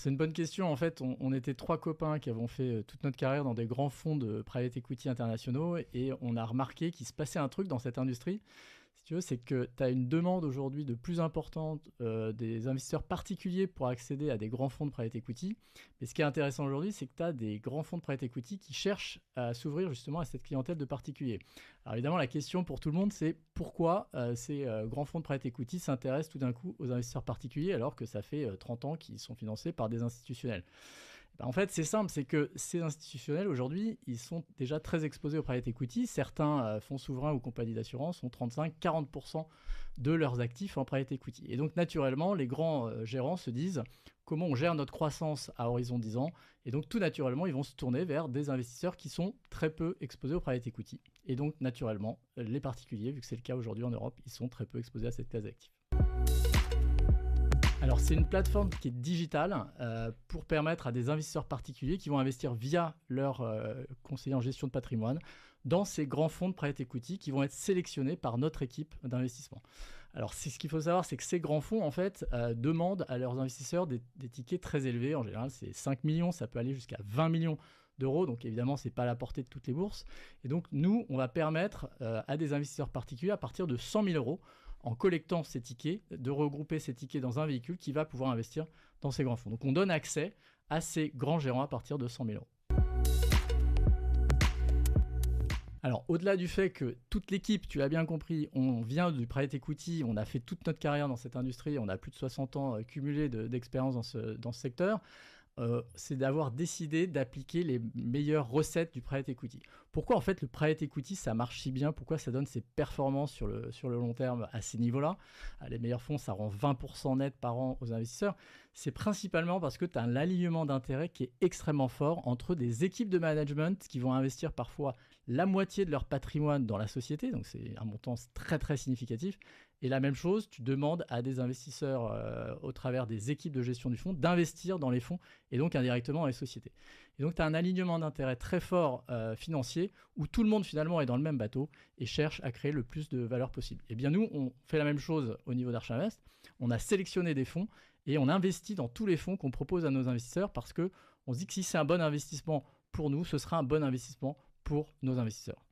c'est une bonne question. En fait, on était 3 copains qui avons fait toute notre carrière dans des grands fonds de private equity internationaux et on a remarqué qu'il se passait un truc dans cette industrie. Si tu veux, c'est que tu as une demande aujourd'hui de plus importante des investisseurs particuliers pour accéder à des grands fonds de private equity. Mais ce qui est intéressant aujourd'hui, c'est que tu as des grands fonds de private equity qui cherchent à s'ouvrir justement à cette clientèle de particuliers. Alors évidemment, la question pour tout le monde, c'est pourquoi ces grands fonds de private equity s'intéressent tout d'un coup aux investisseurs particuliers alors que ça fait 30 ans qu'ils sont financés par des institutionnels. En fait, c'est simple, c'est que ces institutionnels, aujourd'hui, ils sont déjà très exposés au private equity. Certains fonds souverains ou compagnies d'assurance ont 35-40% de leurs actifs en private equity. Et donc, naturellement, les grands gérants se disent comment on gère notre croissance à horizon 10 ans. Et donc, tout naturellement, ils vont se tourner vers des investisseurs qui sont très peu exposés au private equity. Et donc, naturellement, les particuliers, vu que c'est le cas aujourd'hui en Europe, ils sont très peu exposés à cette classe d'actifs. Alors, c'est une plateforme qui est digitale pour permettre à des investisseurs particuliers qui vont investir via leur conseiller en gestion de patrimoine dans ces grands fonds de private equity qui vont être sélectionnés par notre équipe d'investissement. Alors, ce qu'il faut savoir, c'est que ces grands fonds, en fait, demandent à leurs investisseurs des tickets très élevés. En général, c'est 5 millions, ça peut aller jusqu'à 20 millions d'euros. Donc, évidemment, ce n'est pas à la portée de toutes les bourses. Et donc, nous, on va permettre à des investisseurs particuliers, à partir de 100 000 euros, en collectant ces tickets, de regrouper ces tickets dans un véhicule qui va pouvoir investir dans ces grands fonds. Donc on donne accès à ces grands gérants à partir de 100 000 euros. Alors, au-delà du fait que toute l'équipe, tu l'as bien compris, on vient du private equity, on a fait toute notre carrière dans cette industrie, on a plus de 60 ans cumulés d'expérience dans ce secteur, c'est d'avoir décidé d'appliquer les meilleures recettes du private equity. Pourquoi en fait le private equity ça marche si bien? Pourquoi ça donne ces performances sur le long terme à ces niveaux-là? Les meilleurs fonds, ça rend 20% net par an aux investisseurs. C'est principalement parce que tu as un alignement d'intérêts qui est extrêmement fort entre des équipes de management qui vont investir parfois la moitié de leur patrimoine dans la société, donc c'est un montant très très significatif. Et la même chose, tu demandes à des investisseurs au travers des équipes de gestion du fonds d'investir dans les fonds et donc indirectement dans les sociétés. Et donc tu as un alignement d'intérêts très fort financier où tout le monde finalement est dans le même bateau et cherche à créer le plus de valeur possible. Et bien nous, on fait la même chose au niveau d'Archinvest. On a sélectionné des fonds et on investit dans tous les fonds qu'on propose à nos investisseurs parce qu'on se dit que si c'est un bon investissement pour nous, ce sera un bon investissement pour nos investisseurs.